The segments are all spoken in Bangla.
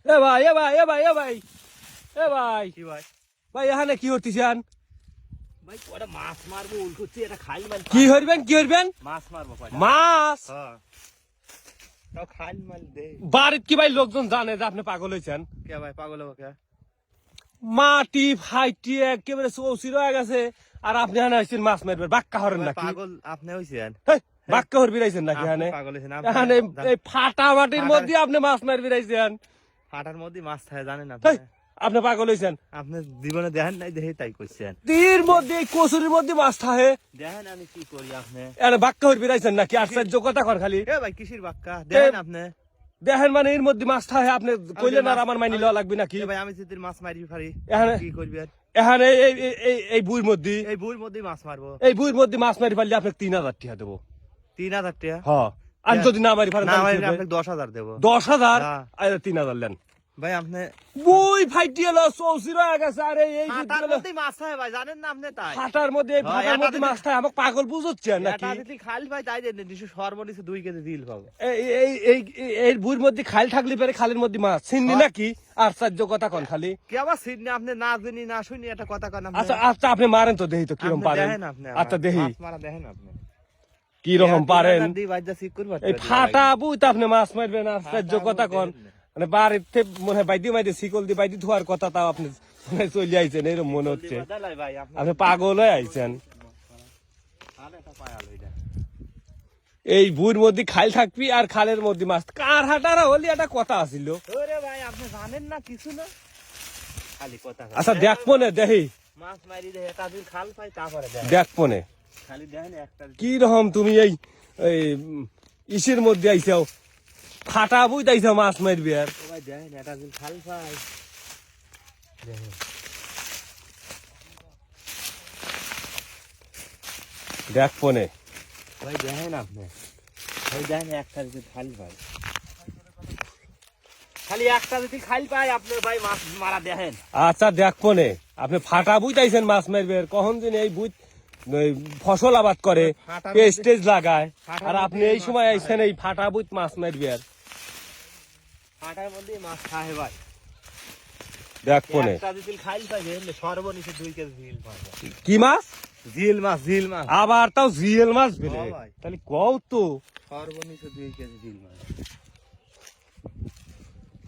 এ ভাই এ ভাই এ ভাই এ ভাই এ ভাই কি ভাই? ভাই এখানে কি করতেছেন? ভাই কয়টা মাছ মারবো উল্টোচ্ছে, এটা খাই মাল। কি হইবেন কি হইবেন? মাছ মারবো কয়টা। মাছ? হ্যাঁ, তাও খাই মাল দে। বাড়িতে কি ভাই লোকজন জানে যে আপনি পাগল হয়েছেন? কে ভাই পাগল হবো কে? মাটি ফাইটি একেবারে চৌচির হয়ে গেছে আর আপনি এখানে আসছেন মাছ মারবেন, বাক্কা হরেন ভাই নাকি? পাগল আপনি হইছেন? হেই, বাক্কা হরবি রাইছেন নাকি আপনি এখানে? পাগল হইছেন? এখানে এই ফাটা মাটির মধ্যে আপনি মাছ মারবি রাইছেন? ফাটার মধ্যে মাছ থাকে জানেন হেই, আপনি? আপনি পাগল হয়েছেন? আপনি জীবনে দেখেন নাই, দেখে তাই করছেন। তীর মধ্যে এই কচুরির মধ্যে মাছ থাকে, দেখেন আমি কি করি আপনি। এখানে বাক্কা হরবি রাইছেন নাকি? আশ্চর্য কথা কর খালি। এ ভাই কিসির বাক্কা দেখেন আপনি? দেখেন মানে এর মধ্যে মাছ থাকে, আপনি কইলেন আর আমার মাইনি লওয়া লাগবে নাকি? এ ভাই আমি যদি মাছ মারি পারি এখানে- কি করবি আর? এখানে এই বুইর মধ্যে এই বইয়ের মধ্যে মাছ মারবো। এই বুইর মধ্যে মাছ মারি পারলে আপনাকে 3,000 টাকা দেবো। 3,000 টাকা? হ্যাঁ, আর যদি না মারি পারেন না মারি আপনাকে 10,000 দেবো। 10,000 হ্যাঁ। আর 3,000 নেন। ভাই আপনি বই ফাইটি এলো চৌচির হয়ে গেছে আর এই ফাটার মধ্যে মাছ থাকে ভাই, জানেন না আপনি? তাই ফাটার মধ্যে এই হ্যাঁ, ফাটার এটা মধ্যে যদি- মাছ থাকে, আমাকে পাগল বুঝছেন নাকি? এটা যদি খালি ভাই তাই দেন নিশ্চয় সর্বনিচে 2 কেজি দিল পাবো। এই বুইর মধ্যে খাল থাকলে পরে খালের মধ্যে মাছ চিনলি নাকি? আশ্চর্য কথা কন খালি। কে আবার সিডনি আপনি না জানি না শুনি এটা কথা কন আপনি। আচ্ছা আচ্ছা, আপনি মারেন তো দেখি তো কিরকম আপনি পারেন। দেখেন আপনি আচ্ছা দেখি মাছ মারা দেখেন আপনি কিরকম পারেন। দি ভাই যা শিখ করবা। এই ফাটা বুই তো আপনি মাছ মারবেন, আশ্চর্য কথা কন। মানে বাড়িতে মনে হয় বাইদি মাইদি শিকল দি বাইদি ধোয়ার কথা, তাও আপনি চলে আইছেন এরকম মনে হচ্ছে। ভাই আপনি আপনি পাগল হয়ে আইছেন। আরে এটা পায়াল হইডা। এই বুইর মধ্যে খাল থাকবি আর খালের মধ্যে মাছ, কার হাটারা হলি একটা কথা আছিল। ওরে ভাই আপনি জানেন না কিছু না, খালি কথা কন। আচ্ছা দেখ মনে দেখি, মাছ মারি দে এটা দিন খাল পাই তারপরে দেখ। দেখ মনে খালি দেখেন একটা কি রকম তুমি এই ইসের মধ্যে আইসাও, ফাটা বুই আইসাও মাছ মারবি আর। ও ভাই দেখেন এটা দিন খাল পাই দেখেন। দেখ মনে ভাই দেখেন আপনি, ভাই দেখেন একটা যদি খাল পাই, খালি একটা যদি খাল পাই আপনার ভাই মাছ মারা দেখেন। আচ্ছা দেখ মনে আপনি ফাটা বুই আইছেন মাছ মারবে, কখন দিন এই বুই ফসল আবাদ করে ফাটার পেস্টেজ লাগায়, ফাটার আর আপনি এই সময় আইছেন এই ফাটা বুই মাছ মারবে আর। ফাটার মধ্যে মাছ খায় ভাই। দেখ মনে একটা যদি খাল পাই দেখেন সর্বনিচে 2 কেজি জিল পাবো। কি মাছ? জিল মাছ, জিল মাছ আবার তাও জিএল মাছ বেলে, হ্যাঁ ভাই। তাহলে কও তো। সর্বনিচে 2 কেজি জিল মাছ।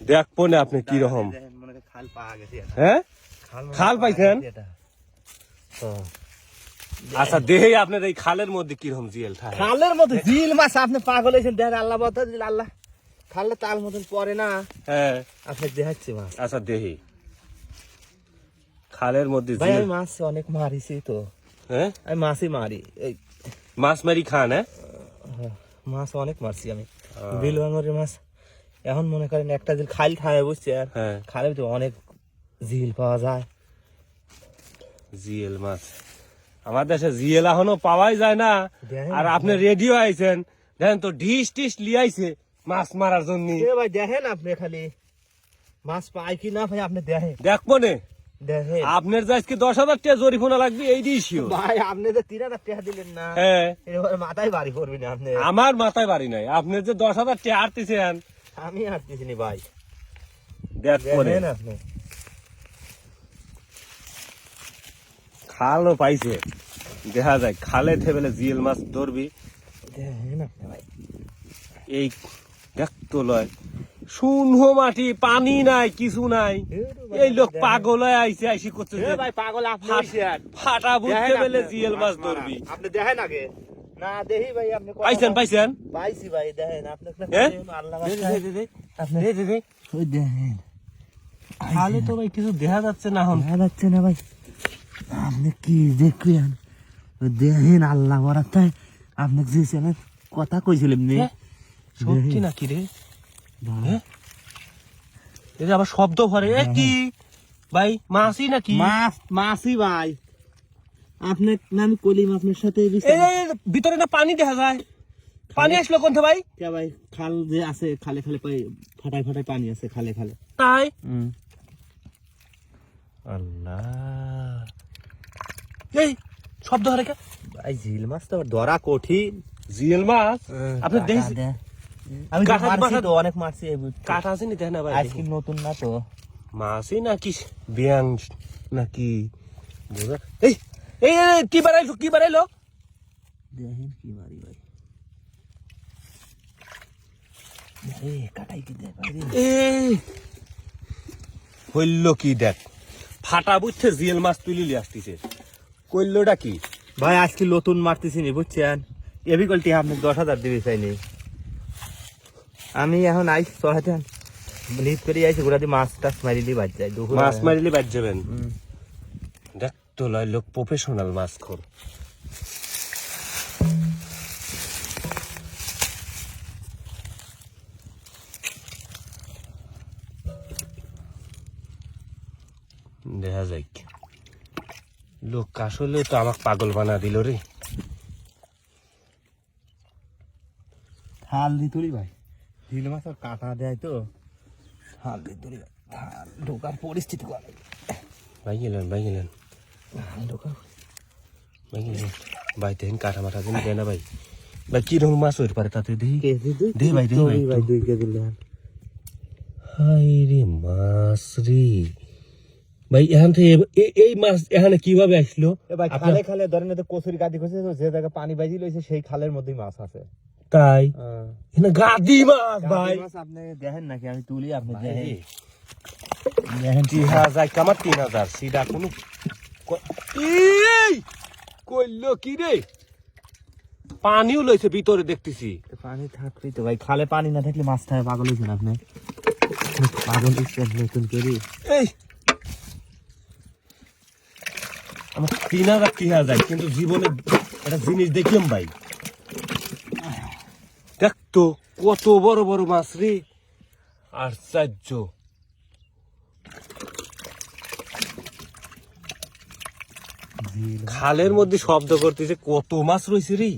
দেখ মনে আপনি কি রকম। দেখেন মনে হয় খাল পাওয়া গেছে এটা। হ্যাঁ মনে হয় খাল পাওয়া পাইছেন? গেছে এটা। হ্যাঁ। আচ্ছা দেহেই আপনার এই খালের মধ্যে কিরকম জিএল থাকে। খালের মধ্যে জিল মাছ আপনি পাগল হয়েছেন দেখেন, আল্লাহ বলতে দিল আল্লাহ খালে তাল মতন পরে না হ্যাঁ আপনি দেখাচ্ছি মাছ। আচ্ছা দেহি খালের মধ্যে ভাই জিএল। আমি মাছ অনেক মারিছি তো, হ্যাঁ আমি মাছই মারি এই মাছ মারি খান? হ্যাঁ মাছ অনেক মারছি আমি, বিল ভাঙরের মাছ। এখন মনে করেন একটা জিল খাল খায় বুঝছে, আর হ্যাঁ খালের তো অনেক জিল পাওয়া যায়। জিএল মাছ আমার দেশে জিএল এখনো পাওয়াই যায় না, দেখেন আর আপনি রেডিও আইছেন দেখেন তো ডিশ টিশ লিয়াইছে মাছ মারার জন্য। এ ভাই দেখেন আপনি খালি মাছ পাই কি না ভাই আপনি দেখেন দেখ মনে দেখেন। আপনার যে আজকে 10,000 টাকা জরিমানা লাগবে এই দিয়েছিও। ভাই আপনি যে 3,000 টাকা দিলেন না, হ্যাঁ এবার মাথায় বাড়ি পড়বি না আপনি। আমার মাথায় বাড়ি নাই, আপনি যে 10,000 টাকা আরতেছেন। আমি হাঁটতেছি নি ভাই, দেখ মনে দেখেন আপনি। খালও পাইছে, দেখা যায় খালে থেবেলে জিএল মাছ ধরবি। দেখেন আপনি ভাই, এই দেখ তো লয় শূন্য মাটি, পানি নাই কিছু নাই, এই লোক পাগল হয়ে আইছে আইসি করছে এ যে ভাই পাগল আপনি ফাট- হইছেন। ফাটা বুঝতে দেখেন পেলে আপনি জিএল মাছ মারা। ধরবি। আপনি দেখেন আগে না দেখি ভাই আপনি কথা পাইছেন বলেন। পাইছেন? পাইছি ভাই দেখেন আপনি হ্যাঁ? আল্লাহ দে, দে, দে, দে, আপনি দে, দে, দে। ওই দেখেন খালে তো ভাই কিছু দেখা যাচ্ছে না এখন। দেখা যাচ্ছে না ভাই, আপনি কি দেখবেন ওই দেখেন আল্লাহ বরাতে আপনি যে ছেলে কথা কইছিলেন নি হ্যাঁ? সত্যি নাকি রে? হ্যাঁ? এই যে আবার শব্দ ভরে এ কি ভাই মাছই নাকি? মাছ মাছই ভাই আপনি না আমি কলিম আপনার সাথে এই ভিতরে না পানি দেখা যায়, পানি আসলো কোন থেকে ভাই? কে ভাই খাল যে আছে খালে খালে পাই ফাটায় ফাটায় পানি আছে খালে খালে। তাই আল্লাহ, এই শব্দ হরে কে? ভাই ঝিল মাছ তো ধরা কঠিন। জিএল মাছ আপনি দেখেছেন? আমি তো কাঁঠাল মারছি মাথা- তো, অনেক মারছি এই বুঝছি। কাঠ আছে নি দেখেন না ভাই আজকে নতুন না তো। মাছই নাকি ব্যাং নাকি বোঝা এই এই এই, কি বাড়াইলো কি বাড়াইলো দেখেন কি মারি ভাই। এ কাটাই কি দেখ ভাই রে। এই হইল কি দেখ ফাটা বুঝছে জিয়েল মাছ তুলি লিয়ে আসতেছে কইলোটা কি ভাই আজকে নতুন মারতেছি নি বুঝছেন, এবি কলটি আপনি 10,000 দিবি চাইনি। আমি এখন আইস চড়াতে লিপ করে আইসি ঘোরা দিয়ে মাছ টাছ মারিলি বাজ যায় দুপুর মাছ মারিলে বাদ যাবেন দেখ তো লয় লোক প্রফেশনাল মাছ খোর দেখা যাক লোক আসলে তো আমাকে পাগল বানা দিল রে থাল দি তুলি ভাই, ঢিল মাছ আর কাঁটা দেয় তো, থাল দি তুলি ভাই। থাল ঢোকার পরিস্থিতি করা ভাই গেলেন ঢোকার ভাই গেলেন ভাই দেখেন কাটা মাথা দিন দেয় না ভাই ভাই কিরকম মাছ হইতে পারে তাতে দেখি কেজি দে ভাই, দে ভাই, ভাই একটু। 2 কেজি নেন। হাই রে মাছ রে ভাই এখান থেকে এই মাছ এখানে কিভাবে আসলো এ ভাই আপনার- খালে খালে ধরেন তো কচুরি গাদি খসে তো, যে জায়গায় পানি বাজি লইছে সেই খালের মধ্যেই মাছ আছে। তাই এখানে গাদি মাছ ভাই গাদি মাছ আপনি দেখেন নাকি, আমি তুলি আপনি ভাই দেখেন। রে, দেখেন 3,000 কামার 3,000 সিধা কোনো এই কইলো কি রে পানিও লইছে ভিতরে দেখতেছি পানি থাকলেই তো ভাই, খালে পানি না থাকলে মাছ থাকে, পাগল হয়েছেন আপনি, পাগল হয়েছেন নতুন করে। এই আমার 3,000 কিন্তু জীবনে একটা জিনিস দেখিম ভাই দেখ তো কত বড় বড় মাছ রে আশ্চর্য খালের মধ্যে শব্দ করতেছে কত মাছ রয়েছে রে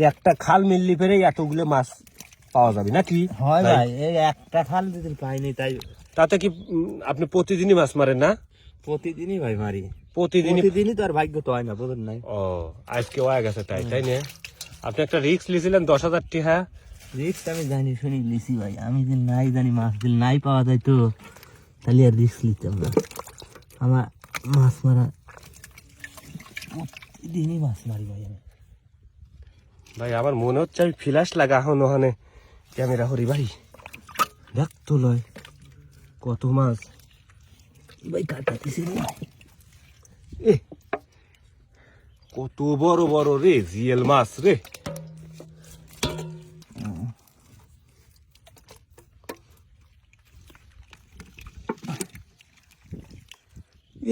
একটা খাল মিললি পেরে এতগুলো মাছ পাওয়া যাবে নাকি হয় ভাই, এই একটা খাল যদি পাইনি তাই তাতে কি আপনি প্রতিদিনই মাছ মারেন না প্রতিদিনই ভাই মারি, প্রতিদিনই প্রতিদিনই তো আর ভাগ্য তো হয় না, বুঝলেন নাই। ও আজকে হয়ে গেছে তাই তাই না আপনি একটা রিস্ক নিয়েছিলেন 10,000 টাকা রিস্ক আমি জানি শুনি লিসি ভাই, আমি যে নাই জানি মাছ যদি নাই পাওয়া যায় তো তাহলে আর রিস্ক নিতাম না। আমার মাছ মারা প্রতিদিনই মাছ মারি ভাই আমি। ভাই আমার মনে হচ্ছে আমি ফ্ল্যাশ লাগা এখন ওখানে ক্যামেরা হরি ভাই দেখ তো লয় কত মাছ ভাই কাটাতেছি রে, এ কত বড় বড় রে জিয়েল মাছ রে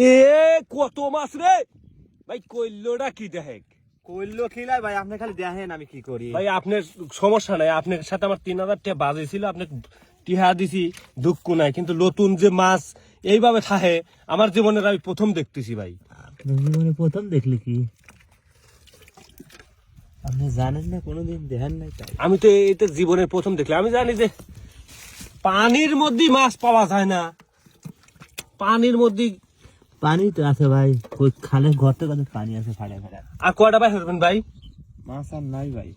এ কত মাছ রে ভাই কইলোটা কি দেখ কইলো খিলাই ভাই, আপনি খালি দেখেন আমি কি করি। ভাই আপনার সমস্যা নাই আপনার সাথে আমার 3,000 টাকা বাজে ছিল আপনি টিহা দিছি দুঃখ নাই কিন্তু নতুন যে মাছ এইভাবে থাহে আমার জীবনের আমি প্রথম দেখতেছি ভাই আপনার জীবনে প্রথম দেখলে কি আপনি জানেন না, কোনোদিন দেখেন নাই তাই। আমি তো এটা জীবনের প্রথম দেখলাম আমি জানি যে পানির মধ্যে মাছ পাওয়া যায় না পানির মধ্যে পানি তো আছে ভাই, ওই খালের গর্তে কত পানি আছে ফাড়ে ফাড়ে। আর কয়টা ভাই হবেন ভাই মাছ আর নাই ভাই,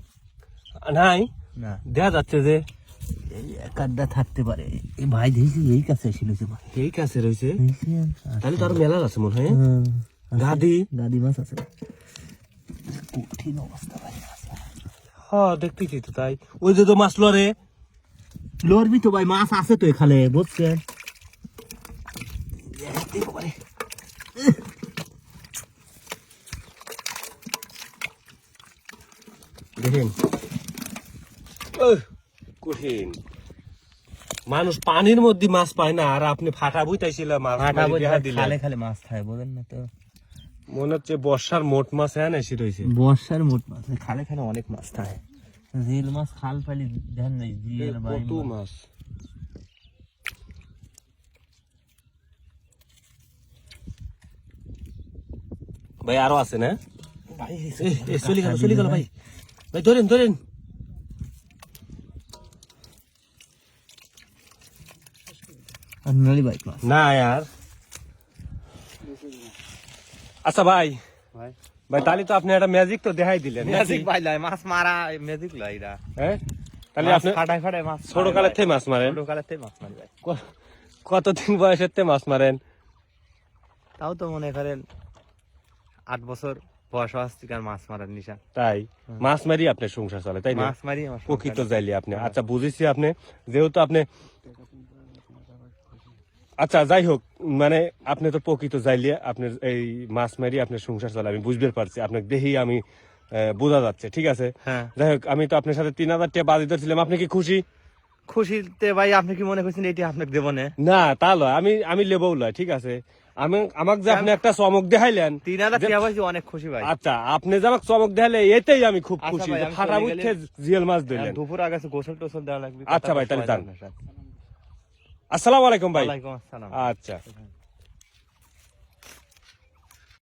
নাই না দেখা যাচ্ছে যে এই এক আধটা থাকতে পারে। এই ভাই দেখছি এই কাছে ছিল যে ভাই, এই কাছে রয়েছে দেখছি তাহলে তো আরো মেলা আছে মনে হয় হ্যাঁ, গাদি গাদি মাছ আছে, কঠিন অবস্থা ভাই। হ্যাঁ দেখতেছি তো তাই ওই যে তো মাছ লরে লড়বি তো ভাই, মাছ আছে তো এখানে বুঝছেন। দেখেন কঠিন মানুষ পানির মধ্যে মাছ পায় না আর আপনি ফাটা বুঝতেছিলাম মাছ ফাটা মারি বই দেয়া দিলেন। খালে খালে মাছ খায়, বোঝেন না তো। মনে হচ্ছে বর্ষার মোট মাছ হ্যাঁ এসে রয়েছে বর্ষার মোট মাছ খালে খালে অনেক মাছ থাকে, জিল মাছ খাল পালি ধ্যান নেই, জিল ভাই কত মাছ ভাই আরো আছে না ভাই চলে গেল ভাই ভাই ধরেন ধরেন আর নলি ভাই মাছ না यार আচ্ছা ভাই ভাই ভাই তাহলে তো আপনি একটা ম্যাজিক তো দেখাই দিলেন নাকি? ম্যাজিক ভাই লাই মাছ মারা ম্যাজিক লাই এরা হ্যাঁ তাহলে মাছ আপনি ফাটাই ফাটাই মাছ ছোট কালের থেকে মাছ মারেন ছোট কালের থেকে মাছ মারি ভাই কতদিন বয়সের থেকে মাছ মারেন? তাও তো মনে করেন 8 বছর বয়স হচ্ছে আর মাছ মারার নিশা তাই মাছ মারি আপনার সংসার চলে তাই না? মাছ মারি আমার প্রকৃত সংসার। যাইলে আপনি আচ্ছা বুঝেছি আপনি যেহেতু আপনি আচ্ছা যাই হোক মানে আপনি তো প্রকৃত যাইলে আপনার এই মাছ মারি আপনার সংসার চলে আমি বুঝতে পারছি আপনাকে দেখেই আমি বোঝা যাচ্ছে ঠিক আছে। হ্যাঁ যাই হোক আমি তো আপনার সাথে 3000 টাকা বাজি ধরছিলাম আপনি কি খুশি? খুশিতে ভাই আপনি কি মনে করছেন এটি আপনাকে দেবো না না তা লয় আমি লেবও লয় ঠিক আছে আমাকে যে আপনি একটা চমক দেখাইলেন 3000 টাকা পাইছি অনেক খুশি ভাই আচ্ছা আপনি যে আমাকে চমক দেখালে এতেই আমি খুব আচ্ছা খুশি ভাই, যে আমি ফাটা চলে বুঝতে গেলে- জিয়াল মাছ ধরলেন। দুপুর আগে গোসল টোসল দেওয়া লাগবে আচ্ছা ভাই, তাহলে যান। আসসালামু আলাইকুম ভাই। ওয়ালাইকুম আসসালাম আচ্ছা